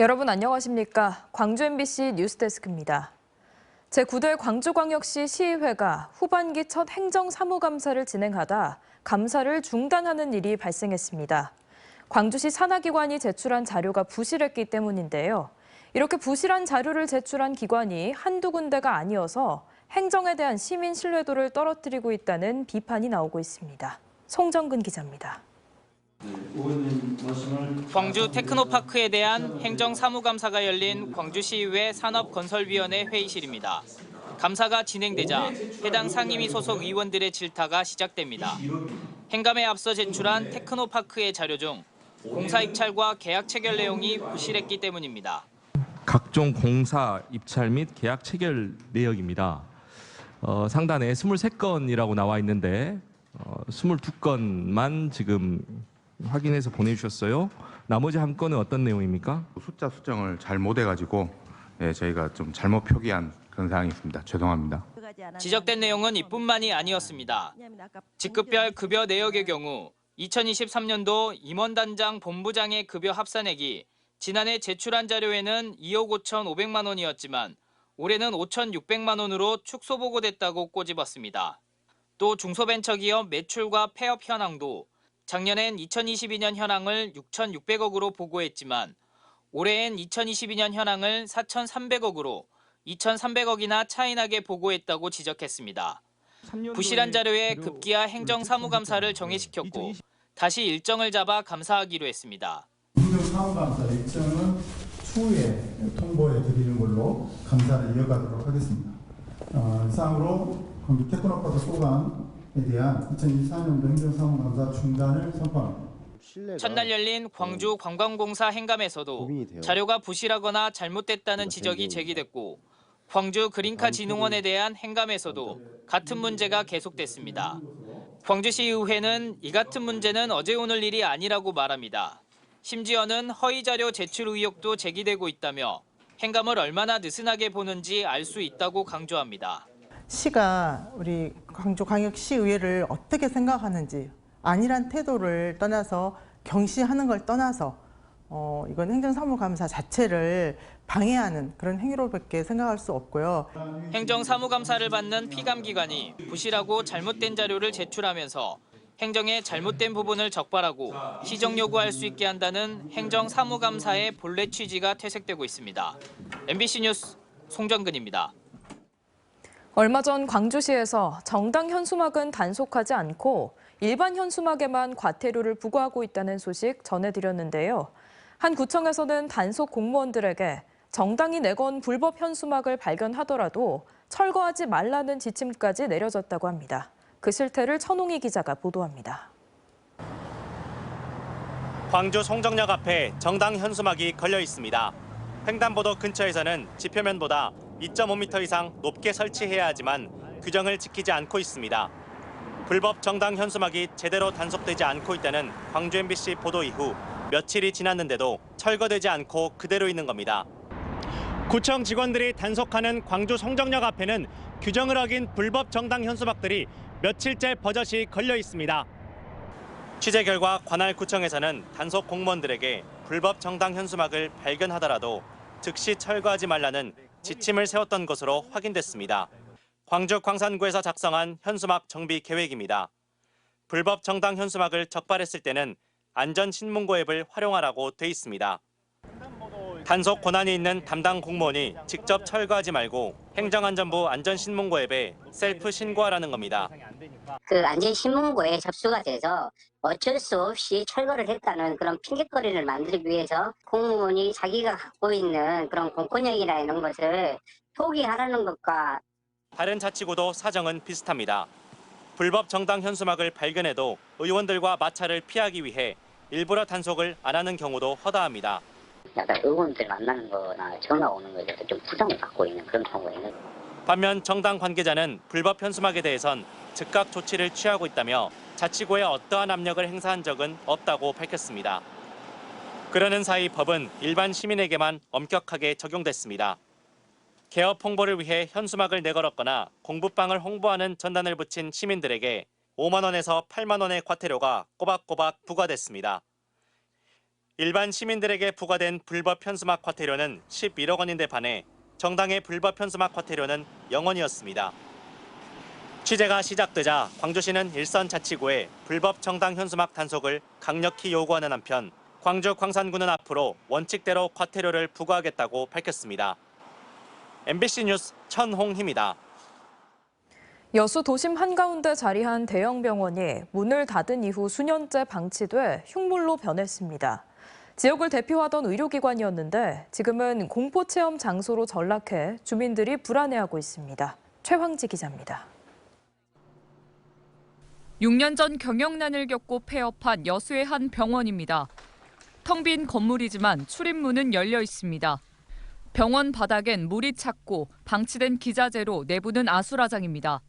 여러분 안녕하십니까? 광주 MBC 뉴스데스크입니다. 제9대 광주광역시 시의회가 후반기 첫 행정사무감사를 진행하다 감사를 중단하는 일이 발생했습니다. 광주시 산하기관이 제출한 자료가 부실했기 때문인데요. 이렇게 부실한 자료를 제출한 기관이 한두 군데가 아니어서 행정에 대한 시민 신뢰도를 떨어뜨리고 있다는 비판이 나오고 있습니다. 송정근 기자입니다. 광주 테크노파크에 대한 행정사무감사가 열린 광주시의회 산업건설위원회 회의실입니다. 감사가 진행되자 해당 상임위 소속 의원들의 질타가 시작됩니다. 행감에 앞서 제출한 테크노파크의 자료 중 공사 입찰과 계약 체결 내용이 부실했기 때문입니다. 각종 공사 입찰 및 계약 체결 내역입니다. 상단에 23건이라고 나와 있는데 22건만 지금 확인해서 보내주셨어요. 나머지 한 건은 어떤 내용입니까? 숫자 수정을 잘못해가지고 저희가 좀 잘못 표기한 그런 사항이 있습니다. 죄송합니다. 지적된 내용은 이뿐만이 아니었습니다. 직급별 급여 내역의 경우 2023년도 임원단장 본부장의 급여 합산액이 지난해 제출한 자료에는 2억 5,500만 원이었지만 올해는 5,600만 원으로 축소 보고됐다고 꼬집었습니다. 또 중소벤처기업 매출과 폐업 현황도 작년엔 2022년 현황을 6,600억으로 보고했지만 올해엔 2022년 현황을 4,300억으로 2,300억이나 차이나게 보고했다고 지적했습니다. 부실한 자료에 급기야 행정사무감사를 정회시켰고 다시 일정을 잡아 감사하기로 했습니다. 행정사무감사 일정은 추후에 통보해 드리는 걸로 감사를 이어가도록 하겠습니다. 이상으로 광주 테크노파크 소관에 대한 2024년도 행정사무감사 중단을 선포합니다. 첫날 열린 광주 관광공사 행감에서도 자료가 부실하거나 잘못됐다는 지적이 제기됐고 광주 그린카 진흥원에 대한 행감에서도 같은 문제가 계속됐습니다. 광주시의회는 이 같은 문제는 어제 오늘 일이 아니라고 말합니다. 심지어는 허위 자료 제출 의혹도 제기되고 있다며 행감을 얼마나 느슨하게 보는지 알 수 있다고 강조합니다. 시가 우리 광주광역시의회를 어떻게 생각하는지 아니란 태도를 떠나서 경시하는 걸 떠나서 이건 행정사무감사 자체를 방해하는 그런 행위로밖에 생각할 수 없고요. 행정사무감사를 받는 피감기관이 부실하고 잘못된 자료를 제출하면서 행정에 잘못된 부분을 적발하고 시정 요구할 수 있게 한다는 행정사무감사의 본래 취지가 퇴색되고 있습니다. MBC 뉴스 송정근입니다. 얼마 전 광주시에서 정당 현수막은 단속하지 않고 일반 현수막에만 과태료를 부과하고 있다는 소식 전해드렸는데요. 한 구청에서는 단속 공무원들에게 정당이 내건 불법 현수막을 발견하더라도 철거하지 말라는 지침까지 내려졌다고 합니다. 그 실태를 천홍희 기자가 보도합니다. 광주 송정역 앞에 정당 현수막이 걸려 있습니다. 횡단보도 근처에서는 지표면보다 2.5m 이상 높게 설치해야 하지만 규정을 지키지 않고 있습니다. 불법 정당 현수막이 제대로 단속되지 않고 있다는 광주 MBC 보도 이후 며칠이 지났는데도 철거되지 않고 그대로 있는 겁니다. 구청 직원들이 단속하는 광주 송정역 앞에는 규정을 어긴 불법 정당 현수막들이 며칠째 버젓이 걸려 있습니다. 취재 결과 관할 구청에서는 단속 공무원들에게 불법 정당 현수막을 발견하더라도 즉시 철거하지 말라는 지침을 세웠던 것으로 확인됐습니다. 광주 광산구에서 작성한 현수막 정비 계획입니다. 불법 정당 현수막을 적발했을 때는 안전신문고 앱을 활용하라고 돼 있습니다. 단속 권한이 있는 담당 공무원이 직접 철거하지 말고 행정안전부 안전신문고 앱에 셀프 신고하라는 겁니다. 그 안전신문고에 접수가 돼서 어쩔 수 없이 철거를 했다는 그런 핑계거리를 만들기 위해서 공무원이 자기가 갖고 있는 그런 공권력이나 이런 것을 포기하라는 것과 다른 자치구도 사정은 비슷합니다. 불법 정당 현수막을 발견해도 의원들과 마찰을 피하기 위해 일부러 단속을 안 하는 경우도 허다합니다. 약간 의원들 만나는 거나 전화 오는 거에 대해서 좀 부담을 갖고 있는 그런 경우가 있는 거예요. 반면 정당 관계자는 불법 현수막에 대해선 즉각 조치를 취하고 있다며 자치구에 어떠한 압력을 행사한 적은 없다고 밝혔습니다. 그러는 사이 법은 일반 시민에게만 엄격하게 적용됐습니다. 개업 홍보를 위해 현수막을 내걸었거나 공부방을 홍보하는 전단을 붙인 시민들에게 5만 원에서 8만 원의 과태료가 꼬박꼬박 부과됐습니다. 일반 시민들에게 부과된 불법 현수막 과태료는 11억 원인데 반해 정당의 불법 현수막 과태료는 0원이었습니다. 취재가 시작되자 광주시는 일선 자치구에 불법 정당 현수막 단속을 강력히 요구하는 한편 광주 광산구는 앞으로 원칙대로 과태료를 부과하겠다고 밝혔습니다. MBC 뉴스 천홍희입니다. 여수 도심 한가운데 자리한 대형 병원이 문을 닫은 이후 수년째 방치돼 흉물로 변했습니다. 지역을 대표하던 의료기관이었는데 지금은 공포체험 장소로 전락해 주민들이 불안해하고 있습니다. 최황지 기자입니다. 6년 전 경영난을 겪고 폐업한 여수의 한 병원입니다. 텅 빈 건물이지만 출입문은 열려 있습니다. 병원 바닥엔 물이 찼고 방치된 기자재로 내부는 아수라장입니다.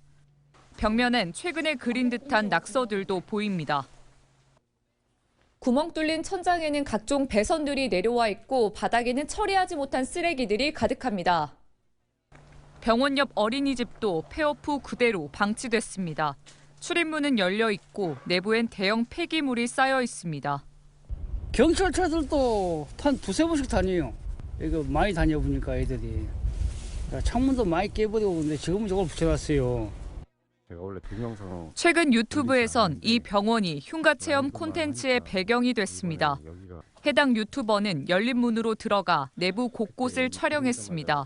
벽면엔 최근에 그린 듯한 낙서들도 보입니다. 구멍 뚫린 천장에는 각종 배선들이 내려와 있고 바닥에는 처리하지 못한 쓰레기들이 가득합니다. 병원 옆 어린이집도 폐업 후 그대로 방치됐습니다. 출입문은 열려 있고 내부엔 대형 폐기물이 쌓여 있습니다. 경찰차들도 한 두세 번씩 다녀요. 이거 많이 다녀보니까 애들이. 창문도 많이 깨버리고 근데 지금은 저걸 붙여놨어요. 최근 유튜브에선 이 병원이 흉가 체험 콘텐츠의 배경이 됐습니다. 해당 유튜버는 열린 문으로 들어가 내부 곳곳을 촬영했습니다.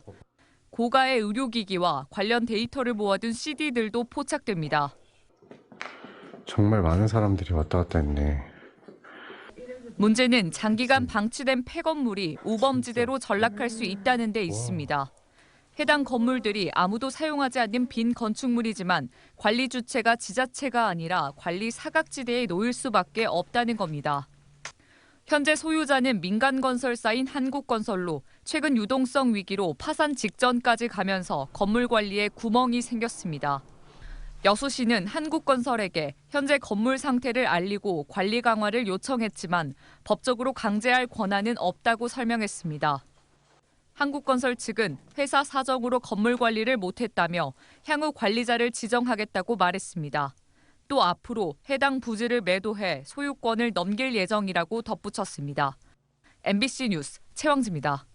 고가의 의료기기와 관련 데이터를 모아둔 CD들도 포착됩니다. 정말 많은 사람들이 왔다 갔다 했네. 문제는 장기간 방치된 폐건물이 우범지대로 전락할 수 있다는 데 있습니다. 해당 건물들이 아무도 사용하지 않는 빈 건축물이지만 관리 주체가 지자체가 아니라 관리 사각지대에 놓일 수밖에 없다는 겁니다. 현재 소유자는 민간 건설사인 한국건설로 최근 유동성 위기로 파산 직전까지 가면서 건물 관리에 구멍이 생겼습니다. 여수시는 한국건설에게 현재 건물 상태를 알리고 관리 강화를 요청했지만 법적으로 강제할 권한은 없다고 설명했습니다. 한국건설 측은 회사 사정으로 건물 관리를 못했다며 향후 관리자를 지정하겠다고 말했습니다. 또 앞으로 해당 부지를 매도해 소유권을 넘길 예정이라고 덧붙였습니다. MBC 뉴스 최황지입니다.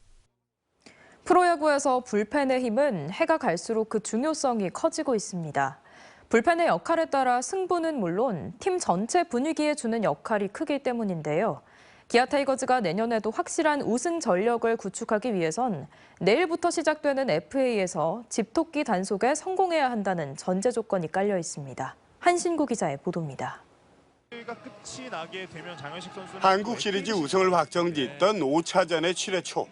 프로야구에서 불펜의 힘은 해가 갈수록 그 중요성이 커지고 있습니다. 불펜의 역할에 따라 승부는 물론 팀 전체 분위기에 주는 역할이 크기 때문인데요. 기아 타이거즈가 내년에도 확실한 우승 전력을 구축하기 위해선 내일부터 시작되는 FA에서 집토끼 단속에 성공해야 한다는 전제 조건이 깔려 있습니다. 한신구 기자의 보도입니다. 한국 시리즈 우승을 확정짓던 5차전의 7회 초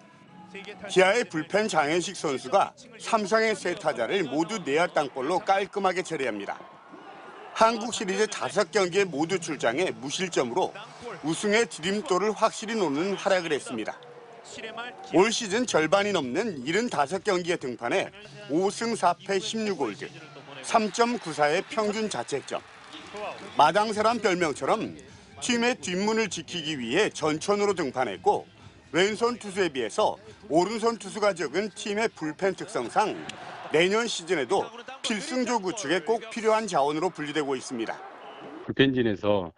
기아의 불펜 장현식 선수가 삼성의 세 타자를 모두 내야 땅볼로 깔끔하게 처리합니다. 한국 시리즈 5경기에 모두 출장해 무실점으로 우승의 디딤돌을 확실히 놓는 활약을 했습니다. 올 시즌 절반이 넘는 75경기에 등판해 5승 4패 16홀드, 3.94의 평균 자책점. 마당새란 별명처럼 팀의 뒷문을 지키기 위해 전천으로 등판했고 왼손 투수에 비해서 오른손 투수가 적은 팀의 불펜 특성상 내년 시즌에도 필승조 구축에 꼭 필요한 자원으로 분류되고 있습니다. 불펜진에서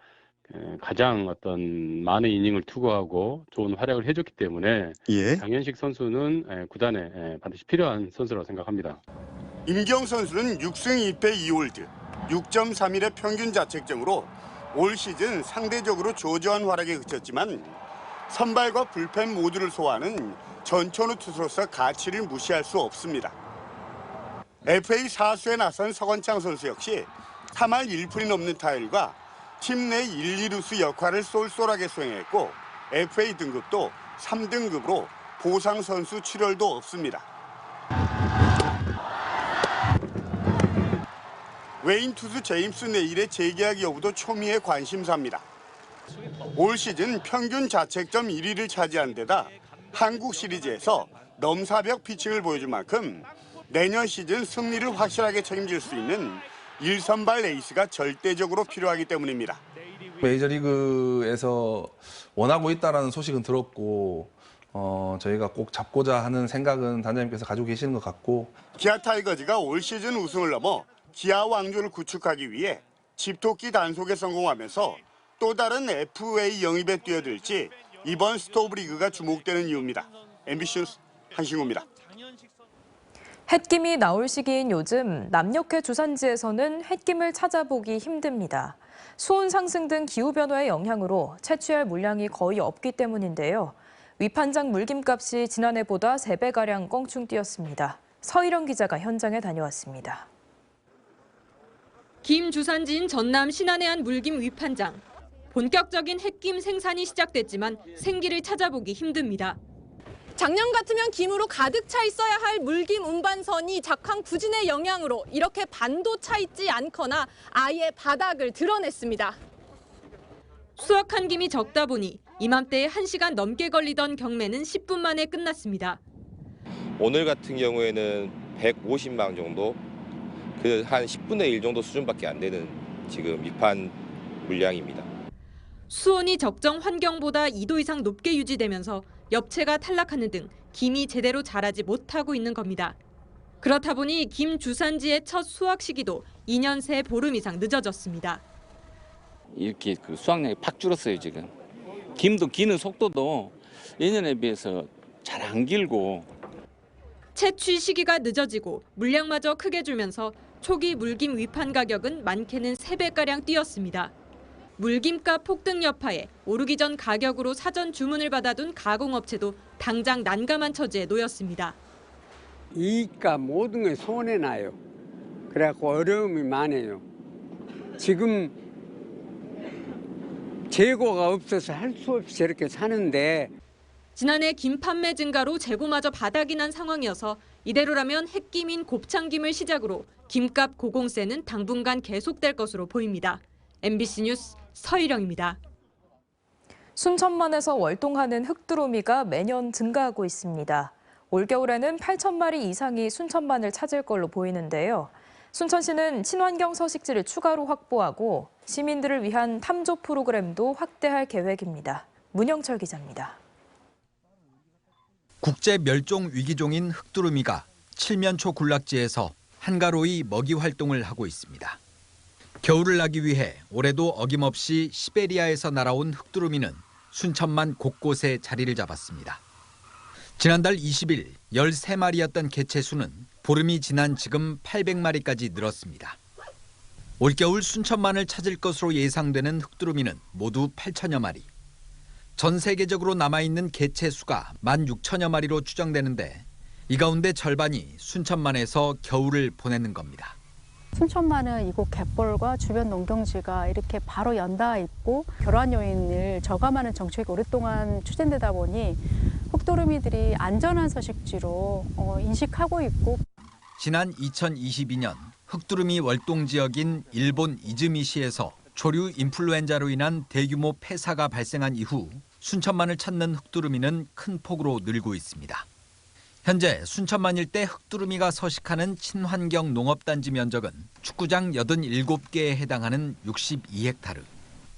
가장 어떤 많은 이닝을 투구하고 좋은 활약을 해줬기 때문에 장현식 선수는 구단에 반드시 필요한 선수라고 생각합니다. 임경 선수는 6승 2패 2홀드, 6.31의 평균 자책점으로 올 시즌 상대적으로 저조한 활약에 그쳤지만 선발과 불펜 모두를 소화하는 전천후 투수로서 가치를 무시할 수 없습니다. FA 4수에 나선 서건창 선수 역시 3할 1푼이 넘는 타율과 팀 내 1, 2루수 역할을 쏠쏠하게 수행했고 FA 등급도 3등급으로 보상 선수 출혈도 없습니다. 외인 투수 제임스 네일의 재계약 여부도 초미의 관심사입니다. 올 시즌 평균 자책점 1위를 차지한 데다 한국 시리즈에서 넘사벽 피칭을 보여줄 만큼 내년 시즌 승리를 확실하게 책임질 수 있는 1선발 에이스가 절대적으로 필요하기 때문입니다. 메이저리그에서 원하고 있다는 소식은 들었고 저희가 꼭 잡고자 하는 생각은 단장님께서 가지고 계시는 것 같고 기아 타이거즈가 올 시즌 우승을 넘어 기아 왕조를 구축하기 위해 집토끼 단속에 성공하면서 또 다른 FA 영입에 뛰어들지 이번 스토브리그가 주목되는 이유입니다. MBC 뉴스 한신호입니다. 햇김이 나올 시기인 요즘 남녘의 주산지에서는 햇김을 찾아보기 힘듭니다. 수온 상승 등 기후변화의 영향으로 채취할 물량이 거의 없기 때문인데요. 위판장 물김값이 지난해보다 3배가량 껑충 뛰었습니다. 서희령 기자가 현장에 다녀왔습니다. 김 주산지인 전남 신안의 한 물김 위판장. 본격적인 햇김 생산이 시작됐지만 생기를 찾아보기 힘듭니다. 작년 같으면 김으로 가득 차 있어야 할 물김 운반선이 작황 부진의 영향으로 이렇게 반도 차 있지 않거나 아예 바닥을 드러냈습니다. 수확한 김이 적다 보니 이맘때에 1시간 넘게 걸리던 경매는 10분 만에 끝났습니다. 오늘 같은 경우에는 150망 정도, 그 한 10분의 1 정도 수준밖에 안 되는 지금 위판 물량입니다. 수온이 적정 환경보다 2도 이상 높게 유지되면서 엽채가 탈락하는 등 김이 제대로 자라지 못하고 있는 겁니다. 그렇다 보니 김 주산지의 첫 수확 시기도 2년 새 보름 이상 늦어졌습니다. 이렇게 그 수확량이 팍 줄었어요, 지금. 김도 기는 속도도 예년에 비해서 잘 안 길고. 채취 시기가 늦어지고 물량마저 크게 줄면서 초기 물김 위판 가격은 많게는 3배가량 뛰었습니다. 물김값 폭등 여파에 오르기 전 가격으로 사전 주문을 받아둔 가공업체도 당장 난감한 처지에 놓였습니다. 이익값 모든 게 손해나요. 그래갖고 어려움이 많아요. 지금 재고가 없어서 할 수 없이 저렇게 사는데 지난해 김 판매 증가로 재고마저 바닥이 난 상황이어서 이대로라면 햇김인 곱창김을 시작으로 김값 고공세는 당분간 계속될 것으로 보입니다. MBC 뉴스 서희령입니다. 순천만에서 월동하는 흑두루미가 매년 증가하고 있습니다. 올겨울에는 8,000마리 이상이 순천만을 찾을 걸로 보이는데요. 순천시는 친환경 서식지를 추가로 확보하고 시민들을 위한 탐조 프로그램도 확대할 계획입니다. 문영철 기자입니다. 국제 멸종 위기종인 흑두루미가 칠면초 군락지에서 한가로이 먹이 활동을 하고 있습니다. 겨울을 나기 위해 올해도 어김없이 시베리아에서 날아온 흑두루미는 순천만 곳곳에 자리를 잡았습니다. 지난달 20일 13마리였던 개체 수는 보름이 지난 지금 800마리까지 늘었습니다. 올겨울 순천만을 찾을 것으로 예상되는 흑두루미는 모두 8천여 마리. 전 세계적으로 남아있는 개체 수가 16,000여 마리로 추정되는데 이 가운데 절반이 순천만에서 겨울을 보내는 겁니다. 순천만은 이곳 갯벌과 주변 농경지가 이렇게 바로 연닿아 있고 교란 요인을 저감하는 정책이 오랫동안 추진되다 보니 흑두루미들이 안전한 서식지로 인식하고 있고 지난 2022년 흑두루미 월동 지역인 일본 이즈미시에서 조류 인플루엔자로 인한 대규모 폐사가 발생한 이후 순천만을 찾는 흑두루미는 큰 폭으로 늘고 있습니다. 현재 순천만 일대 흑두루미가 서식하는 친환경 농업단지 면적은 축구장 87개에 해당하는 62헥타르.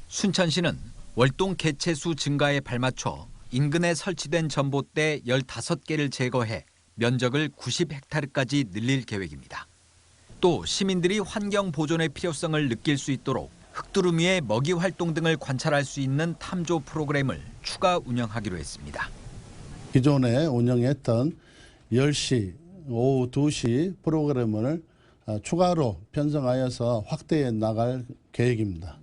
순천시는 월동 개체 수 증가에 발맞춰 인근에 설치된 전봇대 15개를 제거해 면적을 90헥타르까지 늘릴 계획입니다. 또 시민들이 환경 보존의 필요성을 느낄 수 있도록 흑두루미의 먹이 활동 등을 관찰할 수 있는 탐조 프로그램을 추가 운영하기로 했습니다. 기존에 운영했던 10시, 오후 2시 프로그램을 추가로 편성하여서 확대해 나갈 계획입니다.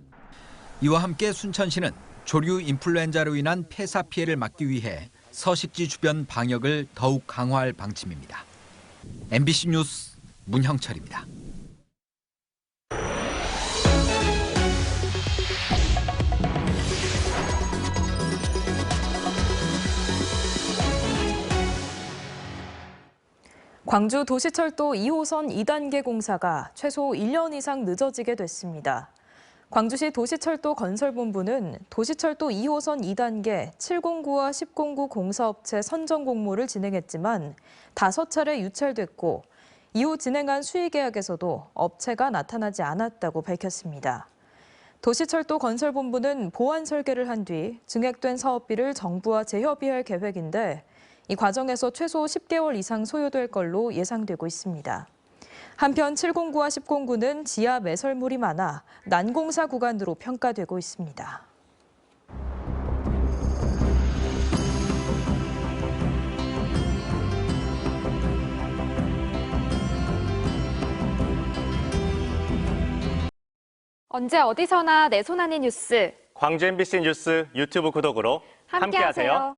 이와 함께 순천시는 조류 인플루엔자로 인한 폐사 피해를 막기 위해 서식지 주변 방역을 더욱 강화할 방침입니다. MBC 뉴스 문형철입니다. 광주 도시철도 2호선 2단계 공사가 최소 1년 이상 늦어지게 됐습니다. 광주시 도시철도 건설본부는 도시철도 2호선 2단계 709와 1009 공사업체 선정 공모를 진행했지만 5차례 유찰됐고 이후 진행한 수의계약에서도 업체가 나타나지 않았다고 밝혔습니다. 도시철도 건설본부는 보완 설계를 한 뒤 증액된 사업비를 정부와 재협의할 계획인데 이 과정에서 최소 10개월 이상 소요될 걸로 예상되고 있습니다. 한편 709와 1009는 지하 매설물이 많아 난공사 구간으로 평가되고 있습니다. 언제 어디서나 내 손 안의 뉴스. 광주 MBC 뉴스 유튜브 구독으로 함께하세요.